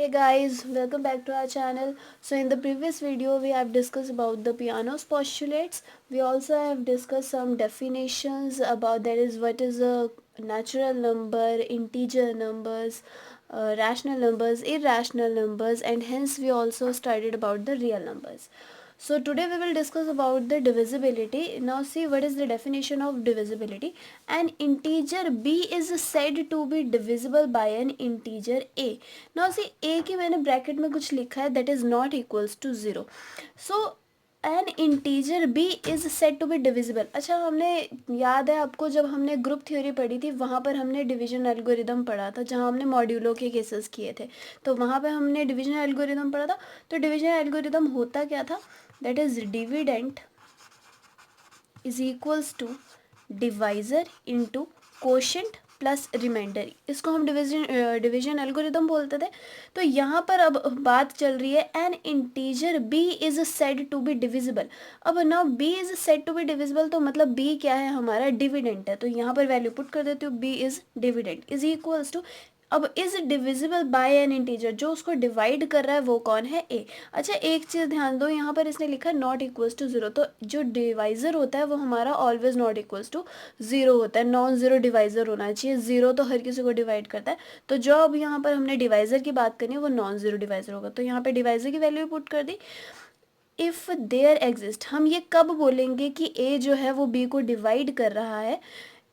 Hey guys, welcome back to our channel. So in the previous video we have discussed about the Peano's postulates. We also have discussed some definitions about that is what is a natural number, integer numbers, rational numbers, irrational numbers, and hence we also studied about the real numbers. So today we will discuss about the divisibility. Now see what is the definition of divisibility. An integer b is said to be divisible by an integer a. Now see a की मैंने bracket में कुछ लिखा है that is not equals to 0. So an integer b is set to be divisible. अच्छा, हमने याद है आपको जब हमने ग्रुप थ्योरी पढ़ी थी वहाँ पर हमने डिवीजन एल्गोरिदम पढ़ा था, जहाँ हमने मॉड्यूलो के केसेस किए थे. तो वहाँ पे हमने डिवीजन एल्गोरिदम पढ़ा था. तो डिवीजन एल्गोरिदम होता क्या था, that is dividend is equals to divisor into quotient plus remainder. इसको हम डिवीजन एल्गोरिदम बोलते थे. तो यहाँ पर अब बात चल रही है an integer b is said to be divisible. अब now b is said to be divisible, तो मतलब b क्या है, हमारा डिविडेंट है. तो यहाँ पर वैल्यू पुट कर देती हूँ, b is dividend is equals to, अब is divisible by an integer, जो उसको डिवाइड कर रहा है वो कौन है, a. अच्छा, एक चीज़ ध्यान दो, यहाँ पर इसने लिखा है नॉट इक्वल्स टू 0. तो जो डिवाइजर होता है वो हमारा ऑलवेज नॉट इक्वल्स टू 0 होता है. नॉन ज़ीरो डिवाइजर होना चाहिए. 0 तो हर किसी को डिवाइड करता है. तो जो अब यहाँ पर हमने डिवाइजर की बात करनी है वो नॉन ज़ीरो डिवाइजर होगा. तो यहाँ पर डिवाइजर की वैल्यू पुट कर दी. इफ़ देयर एग्जिस्ट, हम ये कब बोलेंगे कि a जो है वो b को डिवाइड कर रहा है,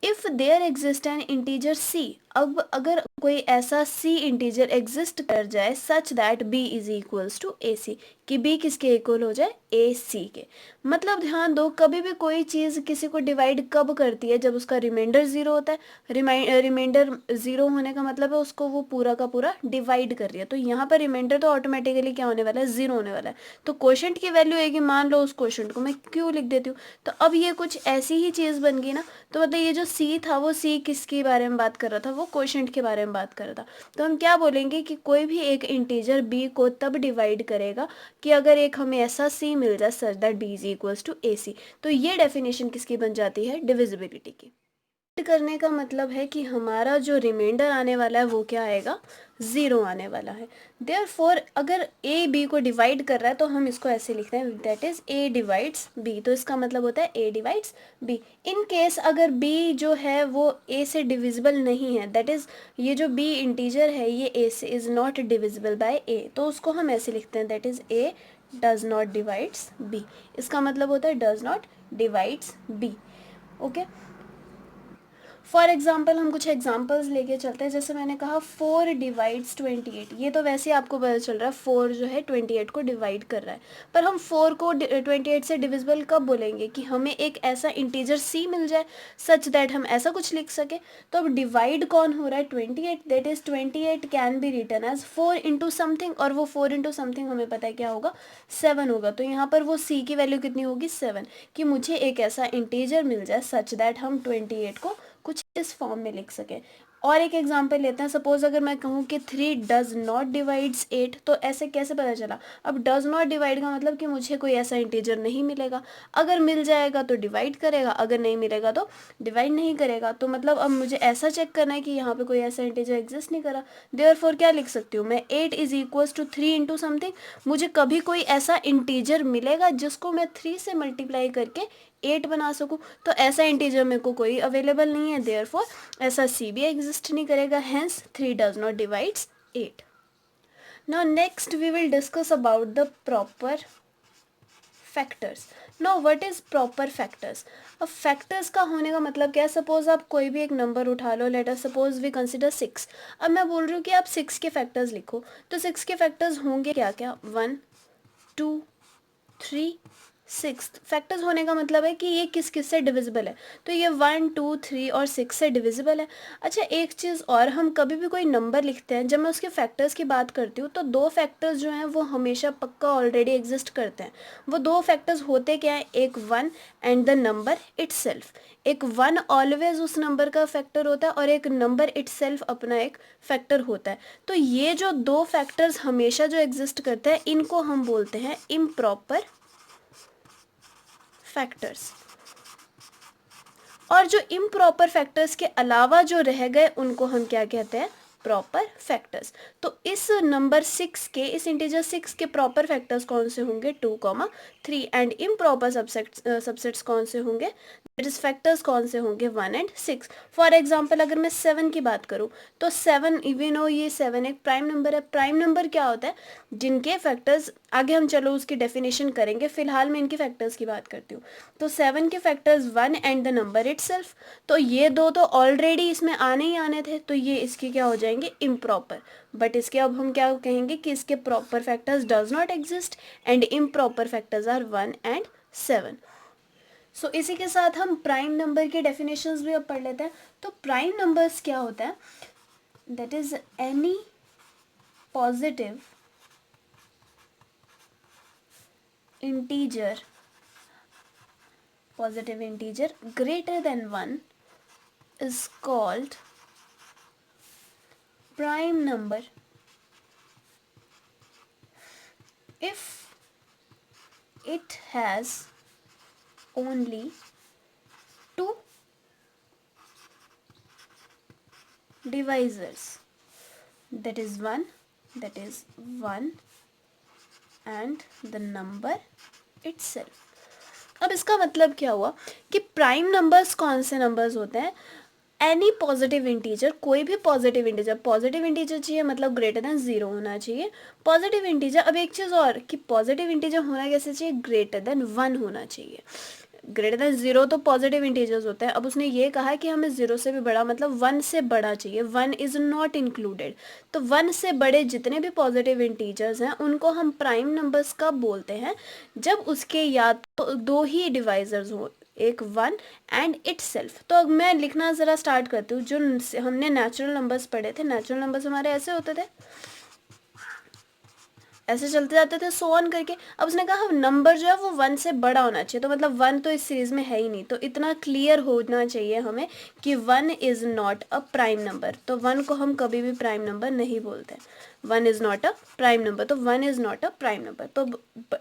if there exist an integer c. अब अगर कोई ऐसा c इंटीजर एग्जिस्ट कर जाए such that b is equals to a c, कि b किसके इक्वल हो जाए, ए सी के. मतलब ध्यान दो, कभी भी कोई चीज़ किसी को डिवाइड कब करती है, जब उसका रिमाइंडर ज़ीरो होता है. रिमाइंडर ज़ीरो होने का मतलब है उसको वो पूरा का पूरा डिवाइड कर रही है. तो यहाँ पर रिमाइंडर तो ऑटोमेटिकली क्या होने वाला है, ज़ीरो होने वाला है. तो कोशेंट की वैल्यू आएगी, मान लो उस कोशेंट को मैं क्यों लिख देती हूँ. तो अब ये कुछ ऐसी ही चीज़ बन गई ना. तो मतलब ये जो c था वो c किसके बारे में बात कर रहा था, वो कोशेंट के बारे में बात कर रहा था. तो हम क्या बोलेंगे कि कोई भी एक इंटीजर b को तब डिवाइड करेगा कि अगर एक हमें ऐसा c मिल जाए such that b is equals to a c. तो ये डेफिनेशन किसकी बन जाती है, डिविजिबिलिटी की. करने का मतलब है कि हमारा जो रिमाइंडर आने वाला है वो क्या आएगा, ज़ीरो आने वाला है. देयरफॉर अगर a b को डिवाइड कर रहा है तो हम इसको ऐसे लिखते हैं, that is a divides b. तो इसका मतलब होता है a divides b. In case अगर b जो है वो a से डिविजिबल नहीं है, दैट इज ये जो b इंटीजर है ये a से is not divisible by a, तो उसको हम ऐसे लिखते हैं, that is a does not divides b. इसका मतलब होता है does not divides b. Okay, for example हम कुछ एग्जाम्पल्स लेके चलते हैं. जैसे मैंने कहा 4 डिवाइड्स 28. ये तो वैसे ही आपको पता चल रहा है 4 जो है 28 को डिवाइड कर रहा है. पर हम 4 को 28 से डिविजिबल कब बोलेंगे, कि हमें एक ऐसा इंटीजर c मिल जाए सच दैट हम ऐसा कुछ लिख सके. तो अब डिवाइड कौन हो रहा है, 28. That is 28 can be written as 4 into something, और वो 4 इंटू समथिंग हमें पता है क्या होगा, 7 होगा. तो यहाँ पर वो c की वैल्यू कितनी होगी, 7. कि मुझे एक ऐसा इंटीजर मिल जाए सच दैट हम 28 को कुछ इस फॉर्म में लिख सकें. और एक एग्जांपल लेते हैं. सपोज अगर मैं कहूँ कि 3 डज नॉट डिवाइड्स 8, तो ऐसे कैसे पता चला. अब डज नॉट डिवाइड का मतलब कि मुझे कोई ऐसा इंटीजर नहीं मिलेगा. अगर मिल जाएगा तो डिवाइड करेगा, अगर नहीं मिलेगा तो डिवाइड नहीं करेगा. तो मतलब अब मुझे ऐसा चेक करना है कि यहाँ पे कोई ऐसा इंटीजर एग्जिस्ट नहीं करा. देयरफॉर क्या लिख सकती हूँ मैं, 8 is equals to 3 into something. मुझे कभी कोई ऐसा इंटीजर मिलेगा जिसको मैं 3 से मल्टीप्लाई करके 8 बना सकूं. तो ऐसा इंटीजर मेरे को कोई अवेलेबल नहीं है, देयरफॉर ऐसा c भी एग्जिस्ट नहीं करेगा. Hence 3 does not divides 8. Now next we will discuss about the proper factors. Now what is proper factors. अब फैक्टर्स का होने का मतलब क्या है. सपोज आप कोई भी एक नंबर उठा लो, let us suppose we consider 6. अब मैं बोल रही हूँ कि आप 6 के फैक्टर्स लिखो. तो 6 के फैक्टर्स होंगे क्या क्या, 1 2 3 6. फैक्टर्स होने का मतलब है कि ये किस किस से डिविजिबल है. तो ये 1 2 3 और 6 से डिविजिबल है. अच्छा, एक चीज़ और, हम कभी भी कोई नंबर लिखते हैं, जब मैं उसके फैक्टर्स की बात करती हूँ तो 2 फैक्टर्स जो हैं वो हमेशा पक्का ऑलरेडी एग्जिस्ट करते हैं. वो 2 फैक्टर्स होते क्या हैं, एक 1 एंड द नंबर इटसेल्फ. एक 1 ऑलवेज उस नंबर का फैक्टर होता है और एक नंबर इटसेल्फ अपना एक फैक्टर होता है. तो ये जो 2 फैक्टर्स हमेशा जो एग्जिस्ट करते हैं इनको हम बोलते हैं इम्प्रॉपर फैक्टर्स. और जो इम्प्रॉपर फैक्टर्स के अलावा जो रह गए उनको हम क्या कहते हैं, प्रॉपर फैक्टर्स। तो इस नंबर 6 के, इस इंटीजर 6 के प्रॉपर फैक्टर्स कौन से होंगे, 2, 3, एंड इम्प्रॉपर सबसेट्स कौन से होंगे, दैट इज फैक्टर्स कौन से होंगे, 1 एंड 6। फॉर एग्जांपल अगर मैं 7 की बात करूं तो 7, इवन हो ये 7 एक प्राइम नंबर है। प्राइम नंबर क्या होता है, जिनके फैक्टर्स, आगे हम चलो उसकी डेफिनेशन करेंगे, फिलहाल मैं इनके फैक्टर्स की बात करती हूँ। तो 7 के factors 1 and the number itself, तो ये दो तो ऑलरेडी इसमें आने ही आने थे, तो ये इसके क्या हो जाएंगे, इम्प्रॉपर। बट इसके अब हम क्या कहेंगे कि इसके proper factors does not exist and improper factors are 1 and 7। So इसी के साथ हम प्राइम नंबर के डेफिनेशंस भी अब पढ़ लेते हैं। तो प्राइम नंबर्स क्या होता है, that is any positive integer greater than 1 is called prime number if it has only two divisors, that is 1 and the number itself। अब इसका मतलब क्या हुआ कि प्राइम नंबर्स कौन से नंबर्स होते हैं, एनी पॉजिटिव इंटीजर, कोई भी पॉजिटिव इंटीजर चाहिए, मतलब ग्रेटर देन 0 होना चाहिए पॉजिटिव इंटीजर। अब एक चीज़ और कि पॉजिटिव इंटीजर होना कैसे चाहिए, ग्रेटर देन 1 होना चाहिए। ग्रेटर देन 0 तो पॉजिटिव इंटीजर्स होते हैं। अब उसने ये कहा कि हमें 0 से भी बड़ा, मतलब 1 से बड़ा चाहिए, 1 इज नॉट इंक्लूडेड। तो 1 से बड़े जितने भी पॉजिटिव इंटीजर्स हैं उनको हम प्राइम नंबर्स कब बोलते हैं, जब उसके या तो दो ही डिवाइजर्स हो, एक 1 एंड इटसेल्फ। तो अब मैं लिखना ज़रा स्टार्ट करती हूँ। जो हमने नेचुरल नंबर्स पढ़े थे, नेचुरल नंबर्स हमारे ऐसे होते थे, ऐसे चलते जाते थे सो ऑन करके। अब उसने कहा नंबर जो है वो 1 से बड़ा होना चाहिए, तो मतलब 1 तो इस सीरीज में है ही नहीं, तो इतना क्लियर होना चाहिए हमें कि 1 is not a prime number. तो 1 को हम कभी भी प्राइम नंबर नहीं बोलते, 1 is not a prime number. तो 1 is not a prime number. तो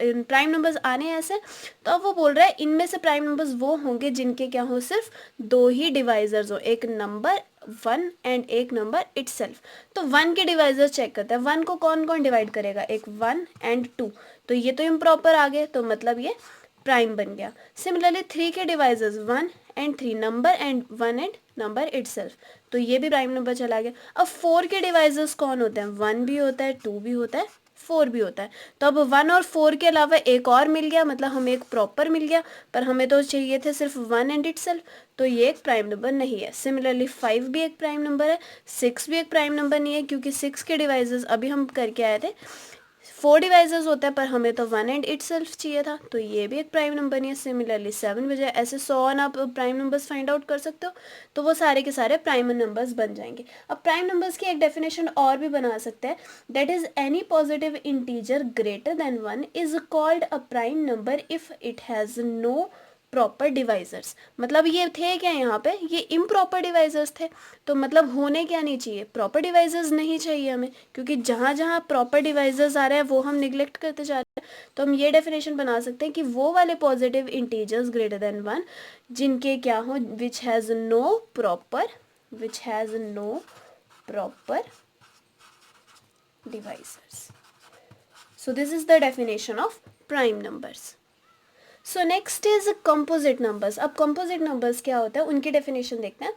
प्राइम नंबर्स आने ऐसे, तो अब वो बोल रहा है इनमें से प्राइम नंबर्स वो होंगे जिनके क्या हो, सिर्फ दो ही डिवाइजर्स हो, एक नंबर 1 एंड एक नंबर इटसेल्फ। तो 1 के डिवाइजर चेक करते हैं, 1 को कौन कौन डिवाइड करेगा, एक 1 एंड 2, तो ये तो इम्प्रॉपर आ गए, तो मतलब ये प्राइम बन गया। सिमिलरली 3 के divisors 1 and 3, number and 1 and number itself, तो ये भी प्राइम नंबर चला गया। अब 4 के डिवाइजर्स कौन होते हैं, 1 भी होता है, 2 भी होता है, 4 भी होता है। तो अब 1 और 4 के अलावा एक और मिल गया, मतलब हमें एक प्रॉपर मिल गया, पर हमें तो चाहिए थे सिर्फ 1 एंड इटसेल्फ, तो ये एक प्राइम नंबर नहीं है। सिमिलरली 5 भी एक प्राइम नंबर है, 6 भी एक प्राइम नंबर नहीं है, क्योंकि 6 के डिवाइजर्स अभी हम करके आए थे 4 डिवाइजर्स होते हैं, पर हमें तो 1 एंड इटसेल्फ चाहिए था, तो ये भी एक प्राइम नंबर नहीं है। सिमिलरली 7 बजे, ऐसे 100 आप प्राइम नंबर्स फाइंड आउट कर सकते हो, तो वो सारे के सारे प्राइम नंबर्स बन जाएंगे। अब प्राइम नंबर्स की एक डेफिनेशन और भी बना सकते हैं, that is any positive integer greater than 1 is called a prime number if it has no proper divisors. मतलब ये थे क्या यहाँ पे, ये इम्प्रॉपर डिवाइजर्स थे, तो मतलब होने क्या नहीं चाहिए, प्रॉपर डिवाइजर्स नहीं चाहिए हमें, क्योंकि जहाँ जहाँ प्रॉपर डिवाइजर्स आ रहे हैं वो हम निगलेक्ट करते जा रहे हैं। तो हम ये डेफिनेशन बना सकते हैं कि वो वाले पॉजिटिव इंटीजर्स ग्रेटर देन 1 जिनके क्या हो, which has no proper divisors. So this is the definition of prime numbers. So next is composite numbers. अब कंपोजिट नंबर्स क्या होता है, उनकी डेफिनेशन देखते हैं।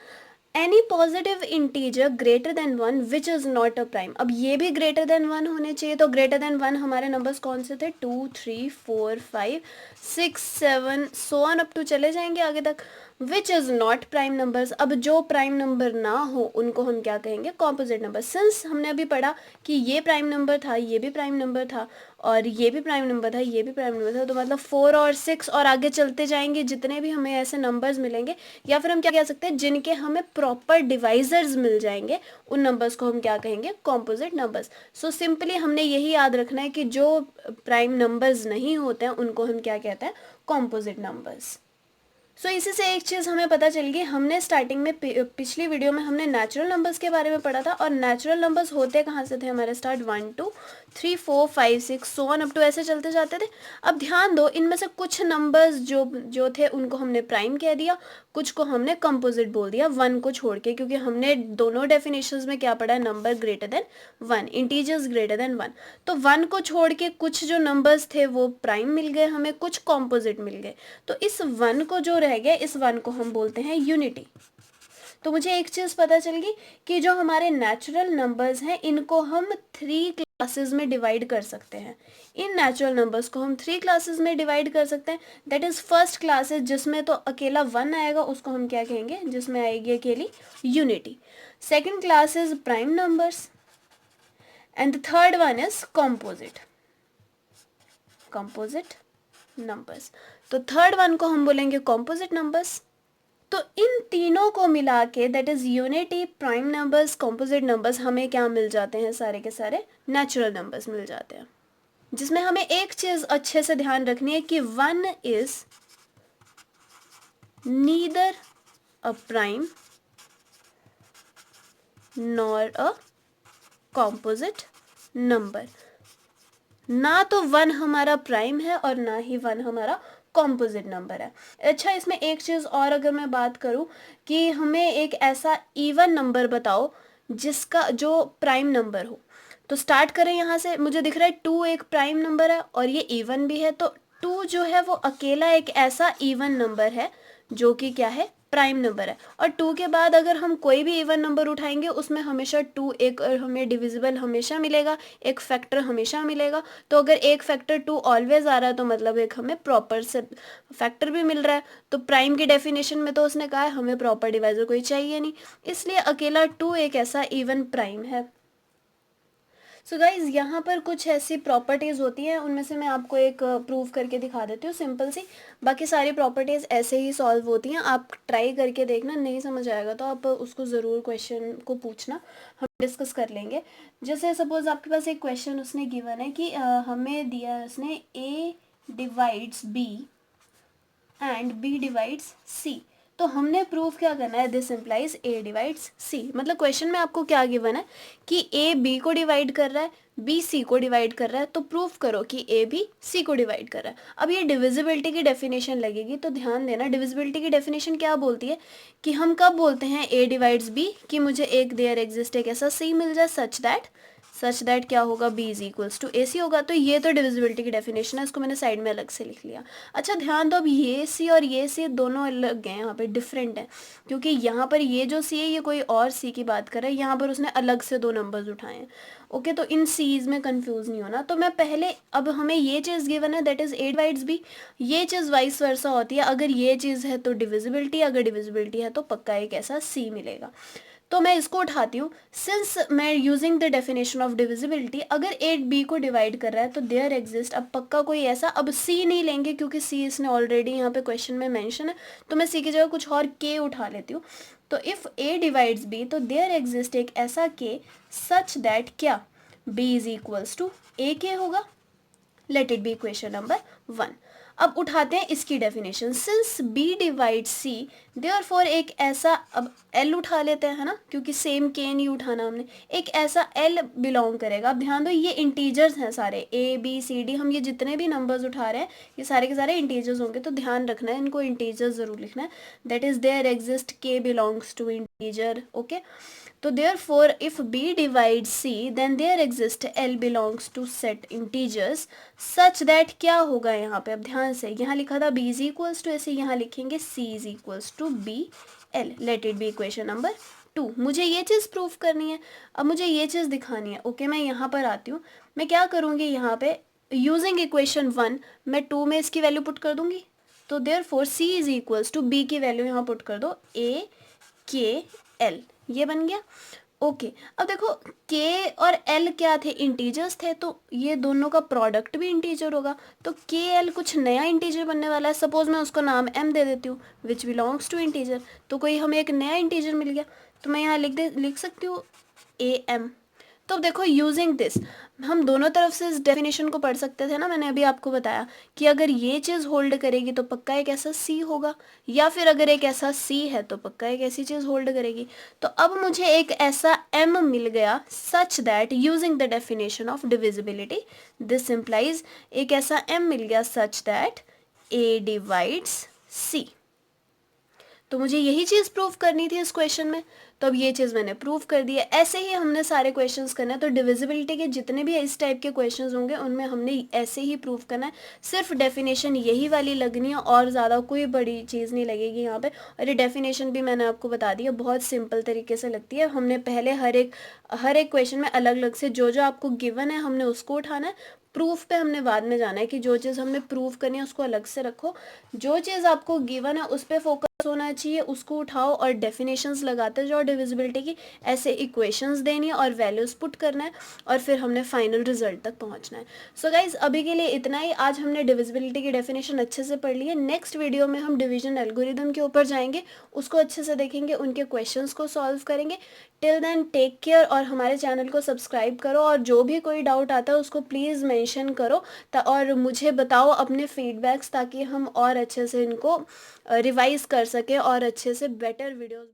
Any positive integer greater than 1 which is not a prime. अब ये भी ग्रेटर देन 1 होने चाहिए, तो ग्रेटर देन 1 हमारे नंबर्स कौन से थे, 2, 3, 4, 5, 6, 7 सो ऑन अप टू चले जाएंगे आगे तक, विच इज नॉट प्राइम नंबर्स। अब जो प्राइम नंबर ना हो उनको हम क्या कहेंगे, कॉम्पोजिट नंबर। सिंस हमने अभी पढ़ा कि ये प्राइम नंबर था, ये भी प्राइम नंबर था, और ये भी प्राइम नंबर था, ये भी प्राइम नंबर था, तो मतलब 4 और 6 और आगे चलते जाएंगे, जितने भी हमें ऐसे नंबर्स मिलेंगे, या फिर हम क्या कह सकते हैं, जिनके हमें प्रॉपर डिवाइजर्स मिल जाएंगे, उन नंबर्स को हम क्या कहेंगे, कॉम्पोजिट नंबर्स। सो सिंपली हमने यही याद रखना है कि जो प्राइम नंबर्स नहीं होते हैं उनको हम क्या कहते हैं, कॉम्पोजिट नंबर्स। सो इसी से एक चीज़ हमें पता चल गई, हमने स्टार्टिंग में पिछली वीडियो में हमने नेचुरल नंबर्स के बारे में पढ़ा था, और नेचुरल नंबर्स होते कहाँ से थे हमारे start 1 2 3 4 5 6 so on up to ऐसे चलते जाते थे। अब ध्यान दो, इनमें से कुछ नंबर्स जो थे उनको हमने प्राइम कह दिया, कुछ को हमने कंपोजिट बोल दिया, 1 को छोड़ के, क्योंकि हमने दोनों डेफिनेशंस में क्या पढ़ा है, number greater than 1, integers greater than 1। तो 1 को छोड़ के कुछ जो नंबर्स थे वो प्राइम मिल गए हमें, कुछ कंपोजिट मिल गए। तो इस 1 को जो रह गया, इस 1 को हम बोलते हैं यूनिटी। तो मुझे एक चीज़ पता चल गई कि जो हमारे नेचुरल नंबर्स हैं इनको हम 3 क्लासेस में डिवाइड कर सकते हैं। इन नेचुरल नंबर्स को हम 3 क्लासेस में डिवाइड कर सकते हैं। दैट इज़ फर्स्ट क्लास जिसमें तो अकेला 1 आएगा, उसको हम क्या कहेंगे, जिसमें आएगी अकेली unity. Second class is prime numbers, and the third one is composite numbers. तो थर्ड वन को हम बोलेंगे कंपोजिट नंबर्स। तो इन तीनों को मिला के, that is unity, prime numbers, composite numbers, हमें क्या मिल जाते हैं, सारे के सारे नेचुरल नंबर्स मिल जाते हैं। जिसमें हमें एक चीज अच्छे से ध्यान रखनी है कि 1 is neither a prime nor a composite number. ना तो 1 हमारा प्राइम है और ना ही 1 हमारा कॉम्पोजिट नंबर है। अच्छा, इसमें एक चीज़ और अगर मैं बात करूं कि हमें एक ऐसा इवन नंबर बताओ जिसका जो प्राइम नंबर हो। तो स्टार्ट करें यहाँ से, मुझे दिख रहा है 2 एक प्राइम नंबर है और ये इवन भी है। तो 2 जो है वो अकेला एक ऐसा इवन नंबर है जो कि क्या है, प्राइम नंबर है। और 2 के बाद अगर हम कोई भी इवन नंबर उठाएंगे उसमें हमेशा 2 एक हमें डिविजिबल हमेशा मिलेगा, एक फैक्टर हमेशा मिलेगा। तो अगर एक फैक्टर 2 ऑलवेज आ रहा है तो मतलब एक हमें प्रॉपर से फैक्टर भी मिल रहा है। तो प्राइम की डेफिनेशन में तो उसने कहा है हमें प्रॉपर डिवाइजर कोई चाहिए नहीं, इसलिए अकेला 2 एक ऐसा इवन प्राइम है। सो गाइज, यहाँ पर कुछ ऐसी प्रॉपर्टीज़ होती हैं, उनमें से मैं आपको एक प्रूव करके दिखा देती हूँ सिंपल सी। बाकी सारी प्रॉपर्टीज़ ऐसे ही सॉल्व होती हैं, आप ट्राई करके देखना, नहीं समझ आएगा तो आप उसको ज़रूर क्वेश्चन को पूछना, हम डिस्कस कर लेंगे। जैसे सपोज आपके पास एक क्वेश्चन उसने गिवन है कि हमें दिया है उसने A divides B and B divides C। तो हमने प्रूफ क्या करना है, this implies A divides C। मतलब क्वेश्चन में आपको क्या गिवन है कि A B को डिवाइड कर रहा है, B C को डिवाइड कर रहा है, तो प्रूफ करो कि A भी C को डिवाइड कर रहा है। अब ये डिविजिबिलिटी की डेफिनेशन लगेगी, तो ध्यान देना, डिविजिबिलिटी की डेफिनेशन क्या बोलती है कि हम कब बोलते हैं A डिवाइड्स B, कि मुझे एक देयर एग्जिस्ट एक ऐसा C मिल जाए सच दैट क्या होगा, B is equals to AC होगा। तो ये तो डिविजिबिलिटी की डेफिनेशन है, इसको मैंने साइड में अलग से लिख लिया। अच्छा ध्यान दो, अब ये C और ये C दोनों अलग हैं, यहाँ पे डिफरेंट है, क्योंकि यहाँ पर ये जो C है ये कोई और C की बात कर रहा है, यहाँ पर उसने अलग से 2 नंबर्स उठाए हैं। ओके, तो इन C's में कंफ्यूज नहीं होना। तो मैं पहले, अब हमें ये चीज़ गिवन है that is A divides B, ये चीज़ वाइस वर्सा होती है, अगर ये चीज़ है तो डिविजिबिलिटी, अगर डिविजिबिलिटी है तो पक्का एक ऐसा C मिलेगा। तो मैं इसको उठाती हूँ, सिंस मैं using the definition of divisibility, अगर एक B को डिवाइड कर रहा है तो देयर एग्जिस्ट, अब पक्का कोई ऐसा, अब C नहीं लेंगे क्योंकि C इसने ऑलरेडी यहाँ पे क्वेश्चन में मेंशन है, तो मैं C की जगह कुछ और K उठा लेती हूँ। तो इफ़ A डिवाइड्स B, तो देयर एग्जिस्ट एक ऐसा K सच दैट क्या, B is equals to AK होगा। Let it be question number 1। अब उठाते हैं इसकी definition, since B divide C, therefore एक ऐसा, अब L उठा लेते हैं, है ना, क्योंकि सेम K नहीं उठाना हमने, एक ऐसा L बिलोंग करेगा। अब ध्यान दो, ये इंटीजर्स हैं सारे, A B C D, हम ये जितने भी नंबर्स उठा रहे हैं ये सारे के सारे इंटीजर्स होंगे, तो ध्यान रखना है, इनको इंटीजर्स जरूर लिखना है। That is there exist K belongs to integer. Okay, तो therefore if B divides C then there exists L belongs to set integers such that क्या होगा, यहाँ पे अब ध्यान से, यहाँ लिखा था B is equals to, ऐसे यहाँ लिखेंगे C is equals to B L। let it be equation number 2। मुझे ये चीज़ प्रूफ करनी है, अब मुझे ये चीज़ दिखानी है। ओके, मैं यहाँ पर आती हूँ, मैं क्या करूँगी, यहाँ पे यूजिंग इक्वेशन 1 मैं 2 में इसकी वैल्यू पुट कर दूँगी। तो therefore C is equals to B की वैल्यू यहाँ पुट कर दो, A K L, ये बन गया। ओके, अब देखो K और L क्या थे, इंटीजर्स थे, तो ये दोनों का प्रोडक्ट भी इंटीजर होगा। तो K L कुछ नया इंटीजर बनने वाला है, सपोज मैं उसको नाम M दे देती हूँ विच बिलोंग्स टू इंटीजर, तो कोई हमें एक नया इंटीजर मिल गया। तो मैं यहाँ लिख सकती हूँ AM। तो देखो यूजिंग दिस हम दोनों तरफ से इस डेफिनेशन को पढ़ सकते थे ना, मैंने अभी आपको बताया कि अगर ये चीज़ होल्ड करेगी तो पक्का एक ऐसा सी होगा, या फिर अगर एक ऐसा सी है तो पक्का एक ऐसी चीज़ होल्ड करेगी। तो अब मुझे एक ऐसा एम मिल गया such that using the definition of divisibility this implies, एक ऐसा एम मिल गया सच दैट ए डिवाइड्स सी। तो मुझे यही चीज़ प्रूव करनी थी इस क्वेश्चन में, तो अब ये चीज़ मैंने प्रूव कर दी है। ऐसे ही हमने सारे क्वेश्चंस करना है, तो डिविजिबिलिटी के जितने भी इस टाइप के क्वेश्चंस होंगे उनमें हमने ऐसे ही प्रूव करना है। सिर्फ डेफिनेशन यही वाली लगनी है और ज़्यादा कोई बड़ी चीज़ नहीं लगेगी यहाँ पे। और ये डेफिनेशन भी मैंने आपको बता दी है, बहुत सिंपल तरीके से लगती है। हमने पहले हर एक क्वेश्चन में अलग अलग से जो जो आपको गिवन है हमने उसको उठाना है। प्रूफ पे हमने बाद में जाना है कि जो चीज़ हमने प्रूव करनी है उसको अलग से रखो, जो चीज़ आपको गिवन है उस पर फोकस होना चाहिए, उसको उठाओ और डेफिनेशंस लगाते जाओ डिविजिबिलिटी की। ऐसे इक्वेशंस देनी है और वैल्यूज पुट करना है और फिर हमने फाइनल रिजल्ट तक पहुंचना है। सो गाइज अभी के लिए इतना ही। आज हमने डिविजिबिलिटी की डेफिनेशन अच्छे से पढ़ ली है। नेक्स्ट वीडियो में हम डिवीजन एल्गोरिदम के ऊपर जाएंगे, उसको अच्छे से देखेंगे, उनके क्वेश्चंस को सॉल्व करेंगे। टिल देन टेक केयर और हमारे चैनल को सब्सक्राइब करो, और जो भी कोई डाउट आता है उसको प्लीज़ मेंशन करो और मुझे बताओ अपने फीडबैक्स, ताकि हम और अच्छे से इनको रिवाइज कर सकें और अच्छे से बेटर वीडियोस